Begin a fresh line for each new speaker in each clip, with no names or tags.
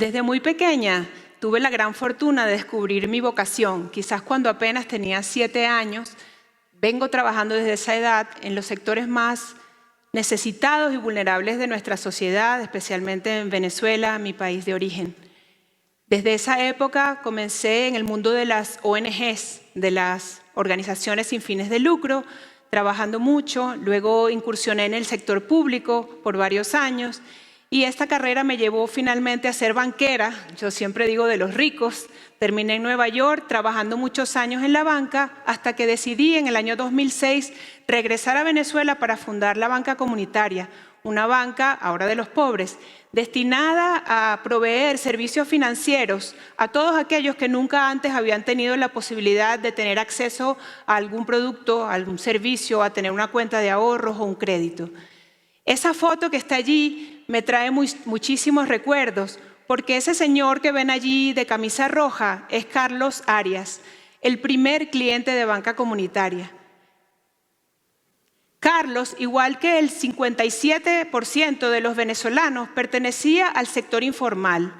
Desde muy pequeña tuve la gran fortuna de descubrir mi vocación. Quizás cuando apenas tenía 7 años, vengo trabajando desde esa edad en los sectores más necesitados y vulnerables de nuestra sociedad, especialmente en Venezuela, mi país de origen. Desde esa época comencé en el mundo de las ONGs, de las organizaciones sin fines de lucro, trabajando mucho. Luego incursioné en el sector público por varios años y esta carrera me llevó finalmente a ser banquera. Yo siempre digo de los ricos. Terminé en Nueva York trabajando muchos años en la banca hasta que decidí en el año 2006 regresar a Venezuela para fundar la Banca Comunitaria, una banca, ahora de los pobres, destinada a proveer servicios financieros a todos aquellos que nunca antes habían tenido la posibilidad de tener acceso a algún producto, a algún servicio, a tener una cuenta de ahorros o un crédito. Esa foto que está allí me trae muchísimos recuerdos, porque ese señor que ven allí de camisa roja es Carlos Arias, el primer cliente de Banca Comunitaria. Carlos, igual que el 57% de los venezolanos, pertenecía al sector informal.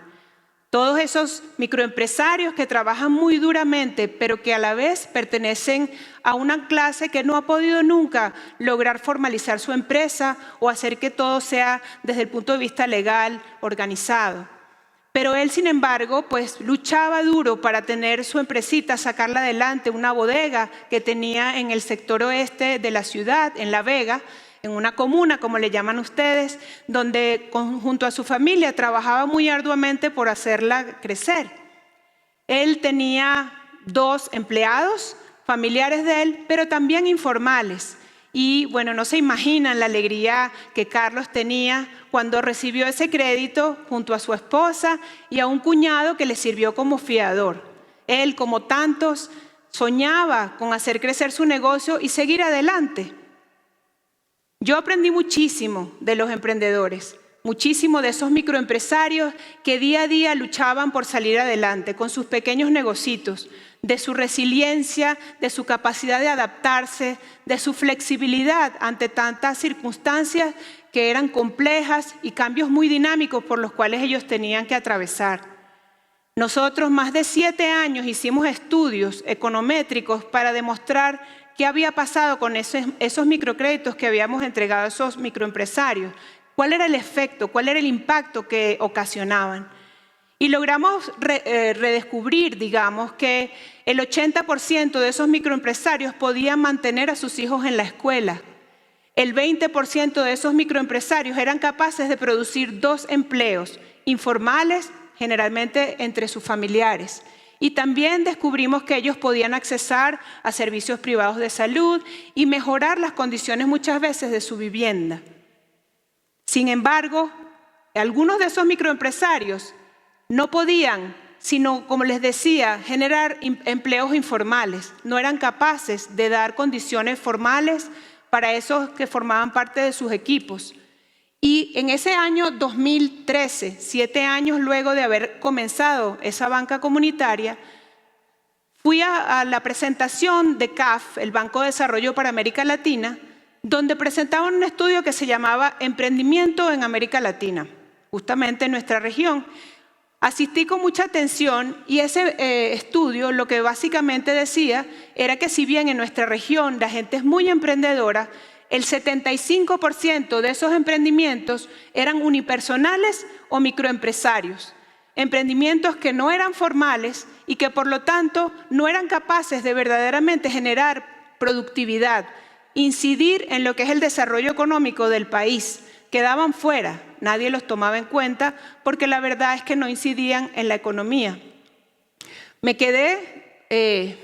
Todos esos microempresarios que trabajan muy duramente, pero que a la vez pertenecen a una clase que no ha podido nunca lograr formalizar su empresa o hacer que todo sea desde el punto de vista legal, organizado. Pero él, sin embargo, pues luchaba duro para tener su empresita, sacarla adelante, una bodega que tenía en el sector oeste de la ciudad, en La Vega, en una comuna, como le llaman ustedes, donde junto a su familia trabajaba muy arduamente por hacerla crecer. Él tenía 2 empleados, familiares de él, pero también informales. Y bueno, no se imaginan la alegría que Carlos tenía cuando recibió ese crédito junto a su esposa y a un cuñado que le sirvió como fiador. Él, como tantos, soñaba con hacer crecer su negocio y seguir adelante. Yo aprendí muchísimo de los emprendedores, muchísimo de esos microempresarios que día a día luchaban por salir adelante con sus pequeños negocios, de su resiliencia, de su capacidad de adaptarse, de su flexibilidad ante tantas circunstancias que eran complejas y cambios muy dinámicos por los cuales ellos tenían que atravesar. Nosotros más de 7 años hicimos estudios econométricos para demostrar qué había pasado con esos microcréditos que habíamos entregado a esos microempresarios, cuál era el efecto, cuál era el impacto que ocasionaban. Y logramos redescubrir, digamos, que el 80% de esos microempresarios podían mantener a sus hijos en la escuela. El 20% de esos microempresarios eran capaces de producir 2 empleos informales, generalmente entre sus familiares. Y también descubrimos que ellos podían accesar a servicios privados de salud y mejorar las condiciones muchas veces de su vivienda. Sin embargo, algunos de esos microempresarios no podían, sino, como les decía, generar empleos informales. No eran capaces de dar condiciones formales para esos que formaban parte de sus equipos. Y en ese año 2013, 7 años luego de haber comenzado esa banca comunitaria, fui a la presentación de CAF, el Banco de Desarrollo para América Latina, donde presentaban un estudio que se llamaba Emprendimiento en América Latina, justamente en nuestra región. Asistí con mucha atención y ese estudio lo que básicamente decía era que si bien en nuestra región la gente es muy emprendedora, el 75% de esos emprendimientos eran unipersonales o microempresarios. Emprendimientos que no eran formales y que por lo tanto no eran capaces de verdaderamente generar productividad, incidir en lo que es el desarrollo económico del país. Quedaban fuera, nadie los tomaba en cuenta porque la verdad es que no incidían en la economía. Me quedé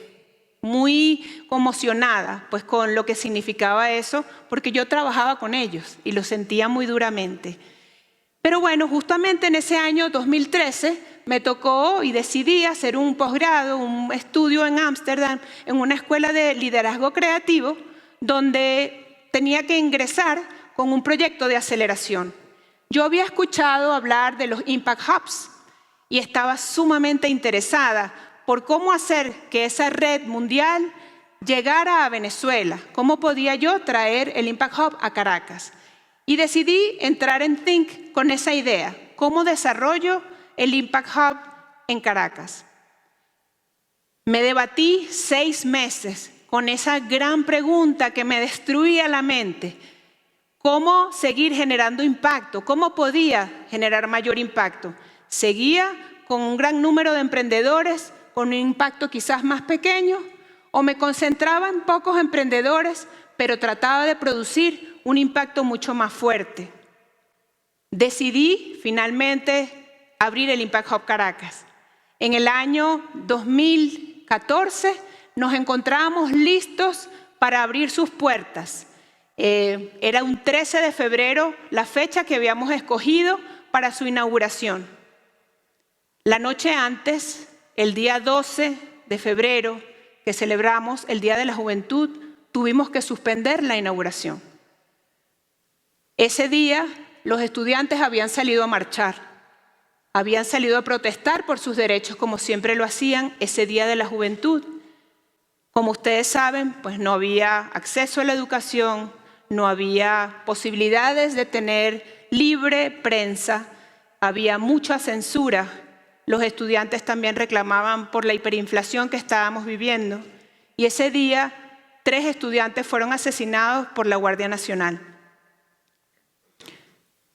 muy conmocionada pues, con lo que significaba eso, porque yo trabajaba con ellos y lo sentía muy duramente. Pero bueno, justamente en ese año 2013 me tocó y decidí hacer un posgrado, un estudio en Ámsterdam, en una escuela de liderazgo creativo, donde tenía que ingresar con un proyecto de aceleración. Yo había escuchado hablar de los Impact Hubs y estaba sumamente interesada por cómo hacer que esa red mundial llegara a Venezuela, cómo podía yo traer el Impact Hub a Caracas. Y decidí entrar en Think con esa idea, cómo desarrollo el Impact Hub en Caracas. Me debatí 6 meses con esa gran pregunta que me destruía la mente. ¿Cómo seguir generando impacto? ¿Cómo podía generar mayor impacto? ¿Seguía con un gran número de emprendedores con un impacto quizás más pequeño? ¿O me concentraba en pocos emprendedores, pero trataba de producir un impacto mucho más fuerte? Decidí finalmente abrir el Impact Hub Caracas. En el año 2014 nos encontrábamos listos para abrir sus puertas. Era un 13 de febrero la fecha que habíamos escogido para su inauguración. La noche antes, el día 12 de febrero, que celebramos el Día de la Juventud, tuvimos que suspender la inauguración. Ese día, los estudiantes habían salido a marchar, habían salido a protestar por sus derechos, como siempre lo hacían ese Día de la Juventud. Como ustedes saben, pues no había acceso a la educación, no había posibilidades de tener libre prensa, había mucha censura. Los estudiantes también reclamaban por la hiperinflación que estábamos viviendo. Y ese día, 3 estudiantes fueron asesinados por la Guardia Nacional.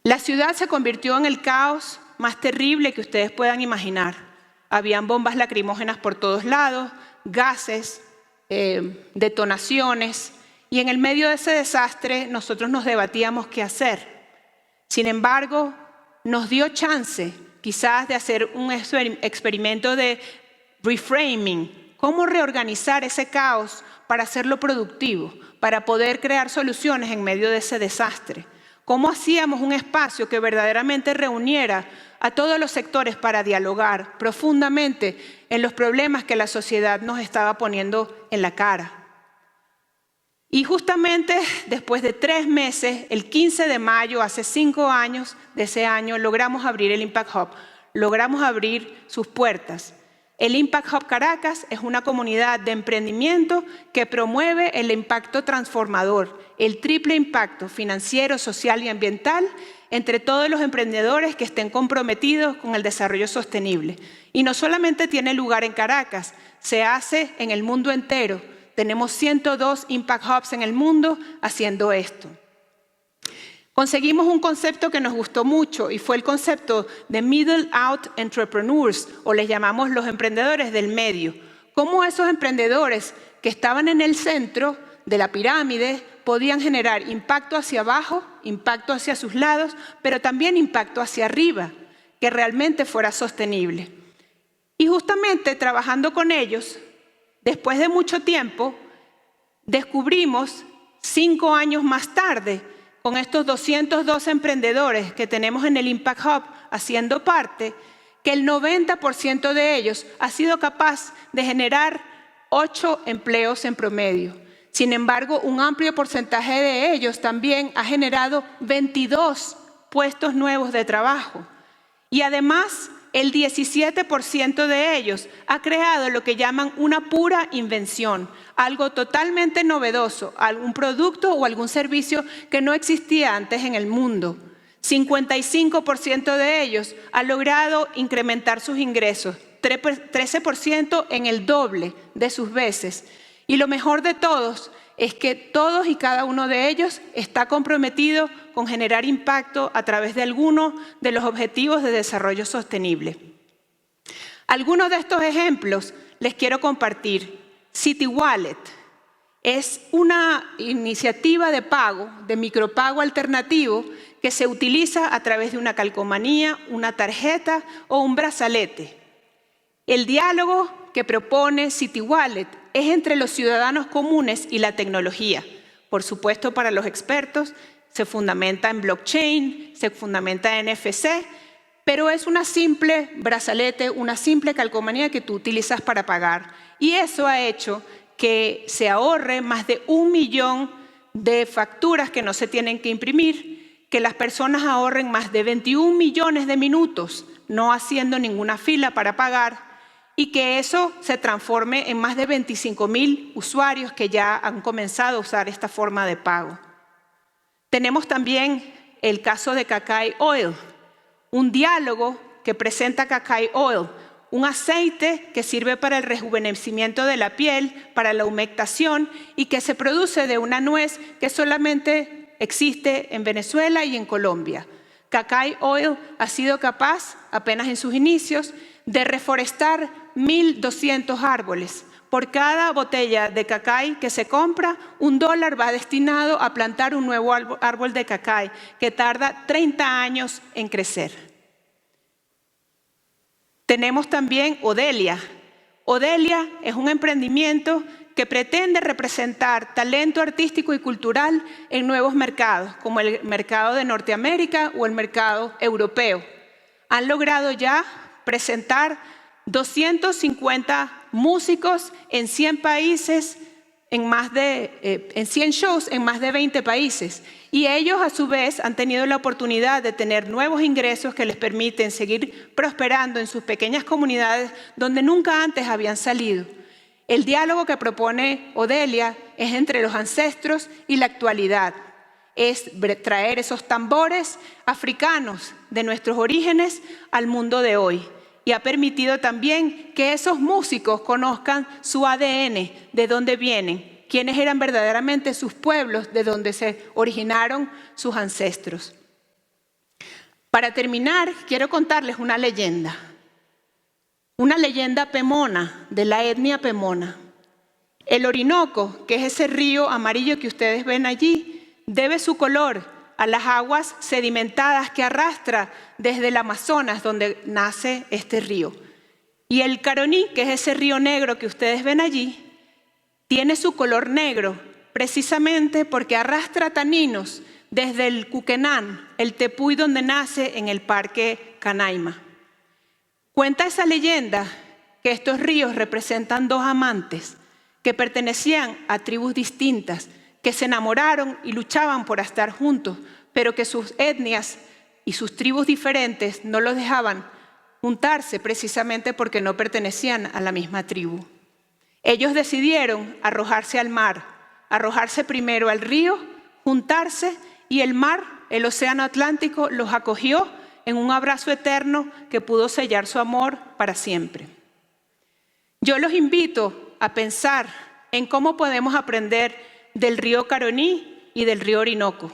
La ciudad se convirtió en el caos más terrible que ustedes puedan imaginar. Habían bombas lacrimógenas por todos lados, gases, detonaciones, y en el medio de ese desastre nosotros nos debatíamos qué hacer. Sin embargo, nos dio chance quizás de hacer un experimento de reframing, cómo reorganizar ese caos para hacerlo productivo, para poder crear soluciones en medio de ese desastre. ¿Cómo hacíamos un espacio que verdaderamente reuniera a todos los sectores para dialogar profundamente en los problemas que la sociedad nos estaba poniendo en la cara? Y justamente después de 3 meses, el 15 de mayo, hace 5 años de ese año, logramos abrir el Impact Hub, logramos abrir sus puertas. El Impact Hub Caracas es una comunidad de emprendimiento que promueve el impacto transformador, el triple impacto financiero, social y ambiental entre todos los emprendedores que estén comprometidos con el desarrollo sostenible. Y no solamente tiene lugar en Caracas, se hace en el mundo entero. Tenemos 102 Impact Hubs en el mundo haciendo esto. Conseguimos un concepto que nos gustó mucho y fue el concepto de Middle Out Entrepreneurs, o les llamamos los emprendedores del medio. Cómo esos emprendedores que estaban en el centro de la pirámide podían generar impacto hacia abajo, impacto hacia sus lados, pero también impacto hacia arriba, que realmente fuera sostenible. Y justamente trabajando con ellos, después de mucho tiempo, descubrimos 5 años más tarde, con estos 202 emprendedores que tenemos en el Impact Hub haciendo parte, que el 90% de ellos ha sido capaz de generar 8 empleos en promedio. Sin embargo, un amplio porcentaje de ellos también ha generado 22 puestos nuevos de trabajo. Y además, el 17% de ellos ha creado lo que llaman una pura invención, algo totalmente novedoso, algún producto o algún servicio que no existía antes en el mundo. 55% de ellos ha logrado incrementar sus ingresos, 13% en el doble de sus veces. Y lo mejor de todos es que todos y cada uno de ellos está comprometido con generar impacto a través de algunos de los objetivos de desarrollo sostenible. Algunos de estos ejemplos les quiero compartir. CityWallet es una iniciativa de pago, de micropago alternativo, que se utiliza a través de una calcomanía, una tarjeta o un brazalete. El diálogo que propone CityWallet es entre los ciudadanos comunes y la tecnología. Por supuesto, para los expertos, se fundamenta en blockchain, se fundamenta en NFC, pero es una simple brazalete, una simple calcomanía que tú utilizas para pagar. Y eso ha hecho que se ahorre más de 1 millón de facturas que no se tienen que imprimir, que las personas ahorren más de 21 millones de minutos no haciendo ninguna fila para pagar, y que eso se transforme en más de 25.000 usuarios que ya han comenzado a usar esta forma de pago. Tenemos también el caso de Cacay Oil, un diálogo que presenta Cacao Oil, un aceite que sirve para el rejuvenecimiento de la piel, para la humectación y que se produce de una nuez que solamente existe en Venezuela y en Colombia. Cacao Oil ha sido capaz, apenas en sus inicios, de reforestar 1.200 árboles. Por cada botella de cacao que se compra, $1 va destinado a plantar un nuevo árbol de cacao que tarda 30 años en crecer. Tenemos también Odelia. Odelia es un emprendimiento que pretende representar talento artístico y cultural en nuevos mercados, como el mercado de Norteamérica o el mercado europeo. Han logrado ya presentar 250 músicos en 100 países, en 100 shows en más de 20 países. Y ellos a su vez han tenido la oportunidad de tener nuevos ingresos que les permiten seguir prosperando en sus pequeñas comunidades donde nunca antes habían salido. El diálogo que propone Odelia es entre los ancestros y la actualidad. Es traer esos tambores africanos de nuestros orígenes al mundo de hoy. Y ha permitido también que esos músicos conozcan su ADN, de dónde vienen, quiénes eran verdaderamente sus pueblos, de donde se originaron sus ancestros. Para terminar, quiero contarles una leyenda pemona, de la etnia pemona. El Orinoco, que es ese río amarillo que ustedes ven allí, debe su color a las aguas sedimentadas que arrastra desde el Amazonas, donde nace este río. Y el Caroní, que es ese río negro que ustedes ven allí, tiene su color negro precisamente porque arrastra taninos desde el Cuquenán, el tepuy donde nace en el Parque Canaima. Cuenta esa leyenda que estos ríos representan dos amantes que pertenecían a tribus distintas, que se enamoraron y luchaban por estar juntos, pero que sus etnias y sus tribus diferentes no los dejaban juntarse precisamente porque no pertenecían a la misma tribu. Ellos decidieron arrojarse al mar, arrojarse primero al río, juntarse, y el mar, el océano Atlántico, los acogió en un abrazo eterno que pudo sellar su amor para siempre. Yo los invito a pensar en cómo podemos aprender del río Caroní y del río Orinoco.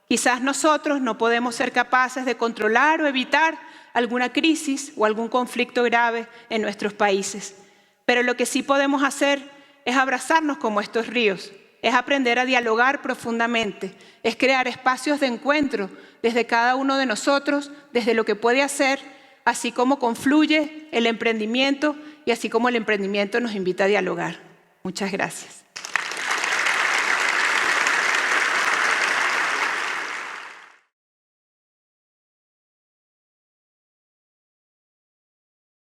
Quizás nosotros no podemos ser capaces de controlar o evitar alguna crisis o algún conflicto grave en nuestros países, pero lo que sí podemos hacer es abrazarnos como estos ríos, es aprender a dialogar profundamente, es crear espacios de encuentro desde cada uno de nosotros, desde lo que puede hacer, así como confluye el emprendimiento y así como el emprendimiento nos invita a dialogar. Muchas gracias.